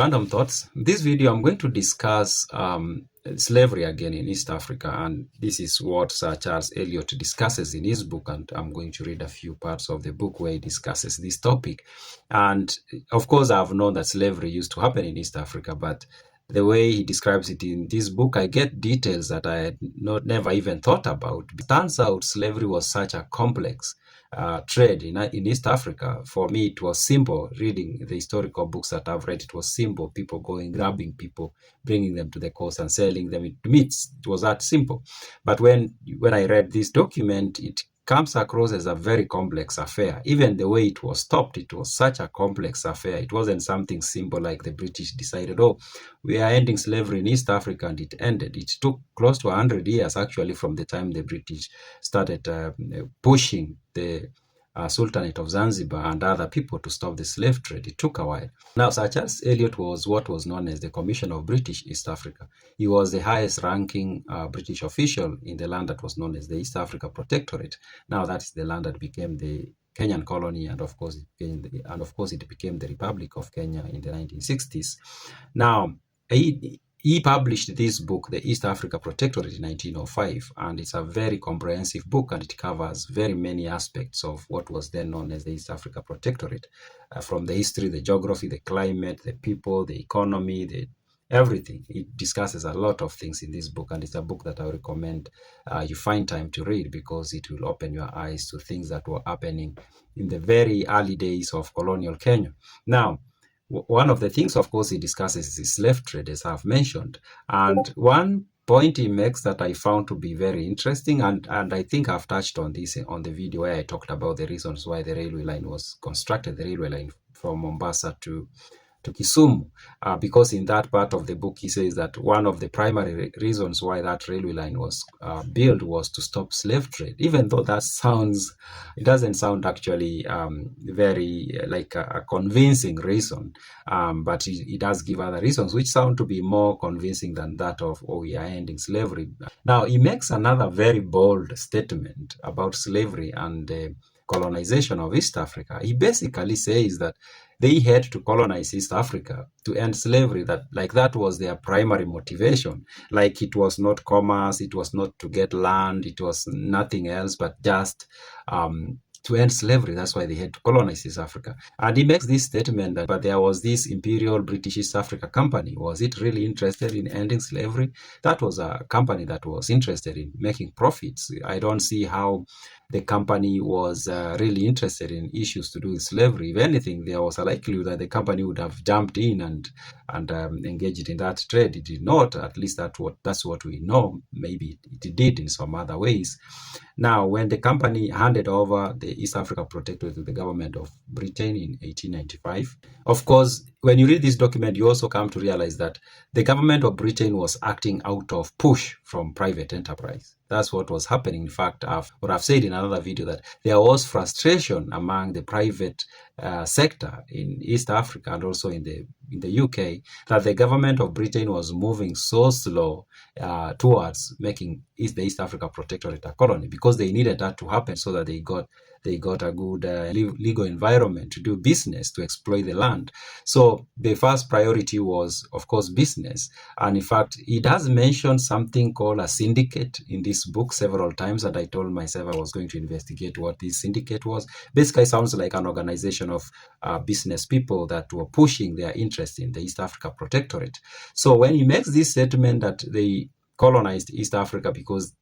Random thoughts. In this video, I'm going to discuss slavery again in East Africa, and this is what Sir Charles Eliot discusses in his book, and I'm going to read a few parts of the book where he discusses this topic. And of course, I've known that slavery used to happen in East Africa, but the way he describes it in this book, I get details that I had never even thought about. It turns out slavery was such a complex trade in East Africa. For me, it was simple. Reading the historical books that I've read, it was simple. People going, grabbing people, bringing them to the coast and selling them into meats. It was that simple. But when I read this document, it comes across as a very complex affair. Even the way it was stopped, it was such a complex affair. It wasn't something simple like the British decided, oh, we are ending slavery in East Africa, and it ended. It took close to 100 years, actually, from the time the British started pushing the Sultanate of Zanzibar and other people to stop the slave trade. It took a while. Now, Sir Charles Eliot was what was known as the Commissioner of British East Africa. He was the highest ranking British official in the land that was known as the East Africa Protectorate. Now, that is the land that became the Kenyan colony, and of course, it became the Republic of Kenya in the 1960s. Now, he published this book, The East Africa Protectorate, in 1905, and it's a very comprehensive book, and it covers very many aspects of what was then known as the East Africa Protectorate, from the history, the geography, the climate, the people, the economy, everything. It discusses a lot of things in this book, and it's a book that I recommend you find time to read, because it will open your eyes to things that were happening in the very early days of colonial Kenya. Now, one of the things, of course, he discusses is slave trade, as I've mentioned. And one point he makes that I found to be very interesting, and I think I've touched on this on the video where I talked about the reasons why the railway line was constructed, the railway line from Mombasa to Kisumu, because in that part of the book he says that one of the primary reasons why that railway line was built was to stop slave trade. Even though it doesn't sound actually very like a convincing reason, but it does give other reasons which sound to be more convincing than that of, oh, we are ending slavery. Now, he makes another very bold statement about slavery and the colonization of East Africa. He basically says that they had to colonize East Africa to end slavery, that was their primary motivation. Like, it was not commerce, it was not to get land, it was nothing else but just to end slavery. That's why they had to colonize East Africa. And he makes this statement that, but there was this Imperial British East Africa Company. Was it really interested in ending slavery? That was a company that was interested in making profits. I don't see how the company was really interested in issues to do with slavery. If anything, there was a likelihood that the company would have jumped in and engaged in that trade. It did not. At least that's what we know. Maybe it did in some other ways. Now, when the company handed over the East Africa Protectorate to the government of Britain in 1895, of course, when you read this document, you also come to realize that the government of Britain was acting out of push from private enterprise. That's what was happening. In fact, I've said in another video that there was frustration among the private sector in East Africa and also in the UK, that the government of Britain was moving so slow towards making the East Africa Protectorate a colony, because they needed that to happen so that they got a good legal environment to do business, to exploit the land. So the first priority was, of course, business. And in fact, he does mention something called a syndicate in this book several times, and I told myself I was going to investigate what this syndicate was. Basically, sounds like an organization of business people that were pushing their interest in the East Africa Protectorate. So when he makes this statement that they colonized East Africa because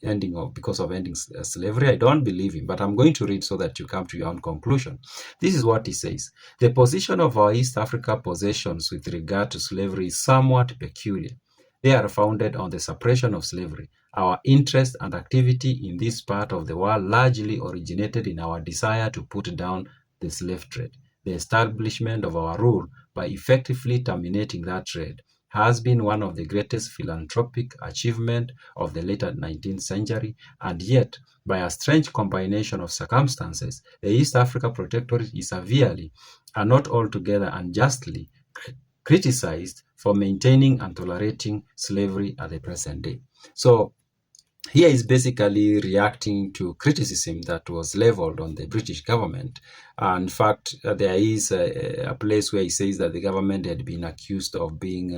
of ending slavery, I don't believe him, but I'm going to read so that you come to your own conclusion. This is what he says. The position of our East Africa possessions with regard to slavery is somewhat peculiar. They are founded on the suppression of slavery. Our interest and activity in this part of the world largely originated in our desire to put down the slave trade. The establishment of our rule by effectively terminating that trade has been one of the greatest philanthropic achievements of the later 19th century, and yet, by a strange combination of circumstances, the East Africa Protectorate is severely, and not altogether unjustly, criticized for maintaining and tolerating slavery at the present day. So here is basically reacting to criticism that was leveled on the British government. In fact, there is a place where he says that the government had been accused of being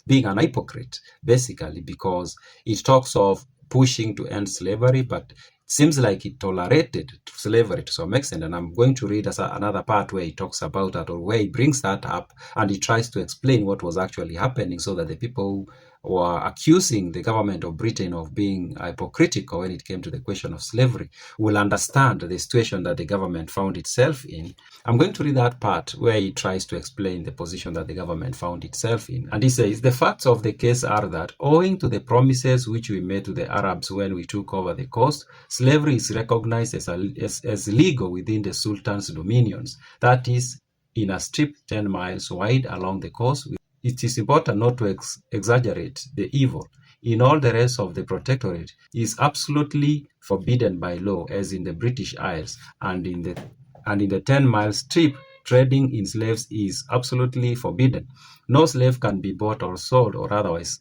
being an hypocrite, basically, because it talks of pushing to end slavery, but it seems like it tolerated slavery to some extent. And I'm going to read another part where he talks about that, or where he brings that up, and he tries to explain what was actually happening, so that the people were accusing the government of Britain of being hypocritical when it came to the question of slavery will understand the situation that the government found itself in. I'm going to read that part where he tries to explain the position that the government found itself in. And he says, the facts of the case are that, owing to the promises which we made to the Arabs when we took over the coast, slavery is recognized as legal within the Sultan's dominions. That is, in a strip 10 miles wide along the coast. It is important not to exaggerate the evil. In all the rest of the protectorate, it is absolutely forbidden by law, as in the British Isles, and in the 10-mile strip, trading in slaves is absolutely forbidden. No slave can be bought or sold or otherwise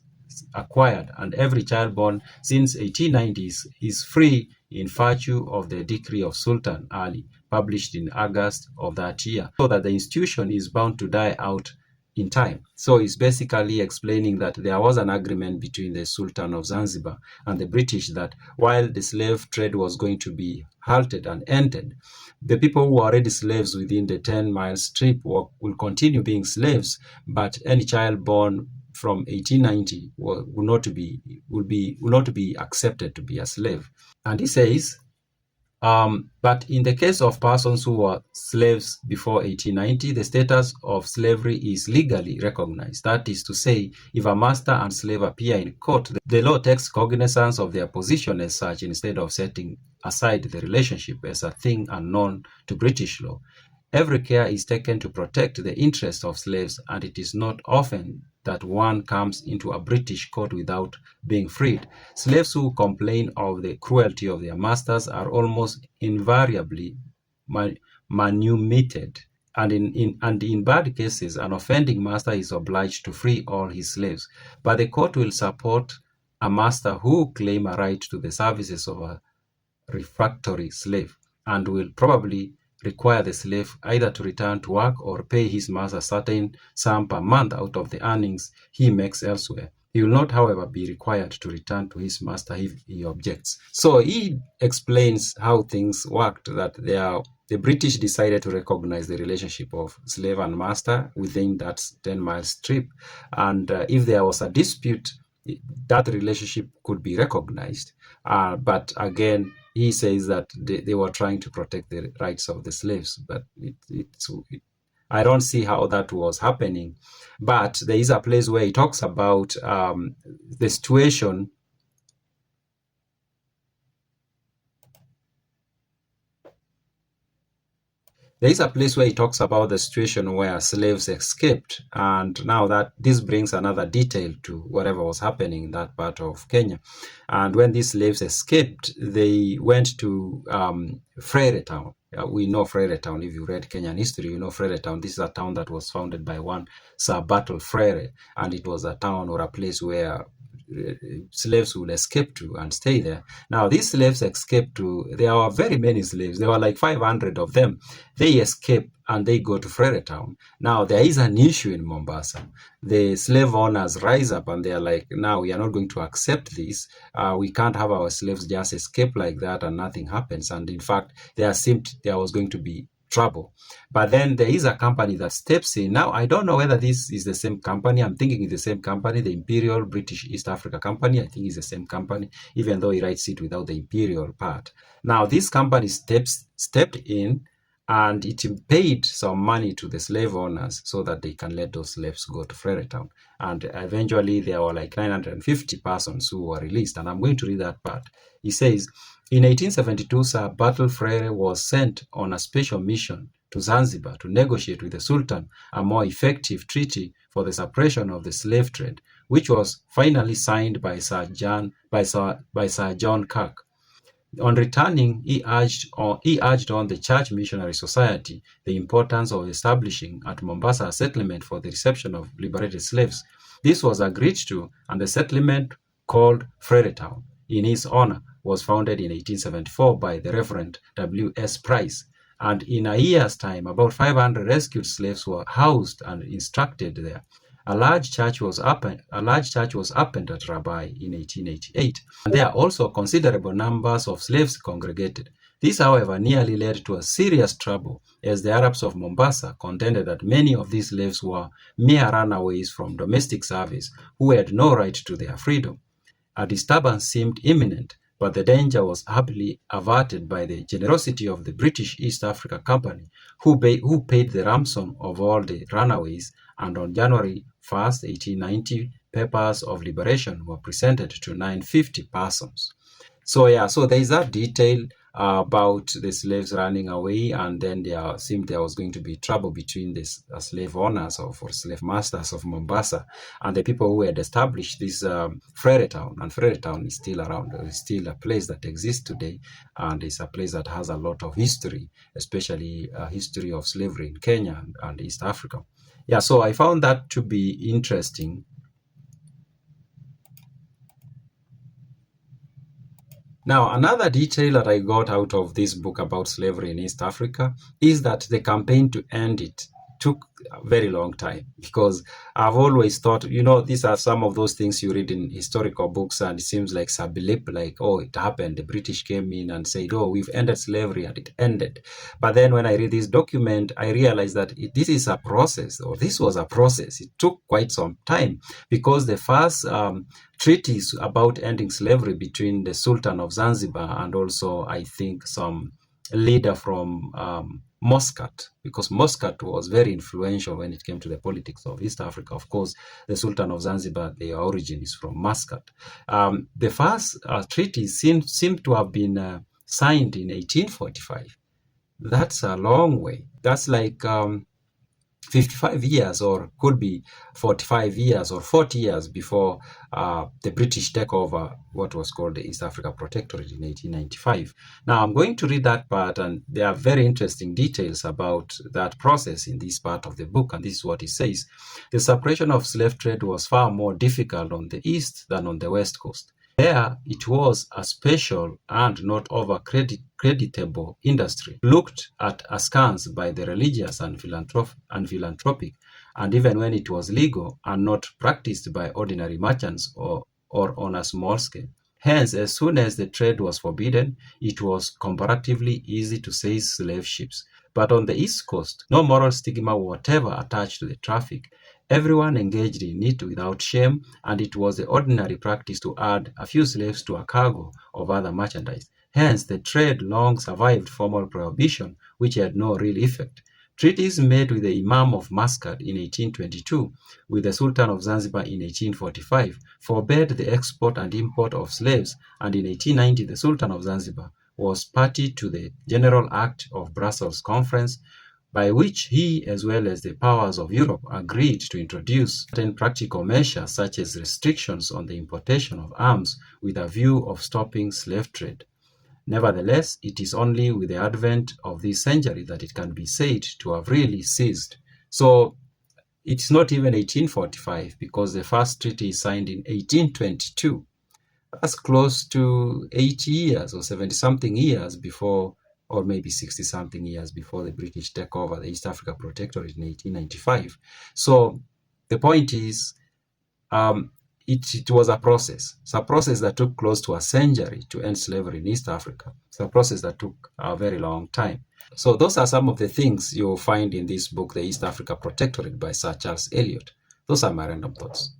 acquired, and every child born since 1890s is free in virtue of the decree of Sultan Ali, published in August of that year, so that the institution is bound to die out in time. So it's basically explaining that there was an agreement between the Sultan of Zanzibar and the British that while the slave trade was going to be halted and ended, the people who are already slaves within the 10-mile strip will continue being slaves, but any child born from 1890 will not be accepted to be a slave. And he says, but in the case of persons who were slaves before 1890, the status of slavery is legally recognized. That is to say, if a master and slave appear in court, the law takes cognizance of their position as such instead of setting aside the relationship as a thing unknown to British law. Every care is taken to protect the interests of slaves, and it is not often that one comes into a British court without being freed. Slaves who complain of the cruelty of their masters are almost invariably manumitted, and in bad cases, an offending master is obliged to free all his slaves. But the court will support a master who claim a right to the services of a refractory slave, and will probably require the slave either to return to work or pay his master a certain sum per month out of the earnings he makes elsewhere. He will not, however, be required to return to his master if he objects. So he explains how things worked, that the British decided to recognize the relationship of slave and master within that 10-mile strip. And if there was a dispute, that relationship could be recognized. But again, he says that they were trying to protect the rights of the slaves, but I don't see how that was happening. But there is a place where he talks about the situation. There is a place where he talks about the situation where slaves escaped, and now that this brings another detail to whatever was happening in that part of Kenya. And when these slaves escaped, they went to Frere Town. We know Frere Town. If you read Kenyan history, you know Frere Town. This is a town that was founded by one Sir Battle Frere, and it was a town or a place where slaves would escape to and stay there. Now, these slaves escaped to, there were very many slaves. There were like 500 of them. They escape and they go to Frere Town. Now, there is an issue in Mombasa. The slave owners rise up and they're like, now we are not going to accept this. We can't have our slaves just escape like that and nothing happens. And in fact, there was going to be trouble. But then there is a company that steps in. Now, I don't know whether this is the same company. I'm thinking it's the same company, the Imperial British East Africa Company. I think it's the same company, even though he writes it without the imperial part. Now, this company stepped in and it paid some money to the slave owners so that they can let those slaves go to Frere Town. And eventually there were like 950 persons who were released. And I'm going to read that part. He says, in 1872, Sir Battle Frere was sent on a special mission to Zanzibar to negotiate with the Sultan a more effective treaty for the suppression of the slave trade, which was finally signed by Sir John Kirk. On returning, he urged on the Church Missionary Society the importance of establishing at Mombasa a settlement for the reception of liberated slaves. This was agreed to, and the settlement, called Frere Town, in his honor was founded in 1874 by the Reverend W.S. Price. And in a year's time, about 500 rescued slaves were housed and instructed there. A large church was opened at Rabai in 1888, and there also considerable numbers of slaves congregated. This, however, nearly led to a serious trouble, as the Arabs of Mombasa contended that many of these slaves were mere runaways from domestic service who had no right to their freedom. A disturbance seemed imminent, but the danger was happily averted by the generosity of the British East Africa Company, who paid the ransom of all the runaways, and on January 1st, 1890, papers of liberation were presented to 950 persons. So there is that detail about the slaves running away, and then there seemed there was going to be trouble between the slave owners or slave masters of Mombasa and the people who had established this Frere Town. And Frere Town is still around. It's still a place that exists today, and it's a place that has a lot of history, especially history of slavery in Kenya and East Africa. Yeah, so I found that to be interesting. Now, another detail that I got out of this book about slavery in East Africa is that the campaign to end it took a very long time, because I've always thought, these are some of those things you read in historical books, and it seems like sabilip, like, oh, it happened. The British came in and said, oh, we've ended slavery, and it ended. But then when I read this document, I realized that this is a process, or this was a process. It took quite some time, because the first treaties about ending slavery between the Sultan of Zanzibar and also, I think, some leader from Muscat, because Muscat was very influential when it came to the politics of East Africa. Of course, the Sultan of Zanzibar, their origin is from Muscat. The first treaties seem to have been signed in 1845. That's a long way. That's like 55 years, or could be 45 years or 40 years before the British take over what was called the East Africa Protectorate in 1895. Now, I'm going to read that part, and there are very interesting details about that process in this part of the book, and this is what it says. The suppression of slave trade was far more difficult on the East than on the West Coast. There, it was a special and not over-creditable industry, looked at askance by the religious and philanthropic, and even when it was legal and not practiced by ordinary merchants or on a small scale. Hence, as soon as the trade was forbidden, it was comparatively easy to seize slave ships. But on the East Coast, no moral stigma whatever attached to the traffic. Everyone engaged in it without shame, and it was the ordinary practice to add a few slaves to a cargo of other merchandise. Hence, the trade long survived formal prohibition, which had no real effect. Treaties made with the Imam of Muscat in 1822, with the Sultan of Zanzibar in 1845, forbade the export and import of slaves, and in 1890 the Sultan of Zanzibar was party to the General Act of Brussels Conference, by which he, as well as the powers of Europe, agreed to introduce certain practical measures such as restrictions on the importation of arms with a view of stopping slave trade. Nevertheless, it is only with the advent of this century that it can be said to have really ceased. So it's not even 1845, because the first treaty is signed in 1822. That's close to 80 years or 70-something years before, or maybe 60-something years before the British take over the East Africa Protectorate in 1895. So the point is, it was a process. It's a process that took close to a century to end slavery in East Africa. It's a process that took a very long time. So those are some of the things you'll find in this book, The East Africa Protectorate by Sir Charles Eliot. Those are my random thoughts.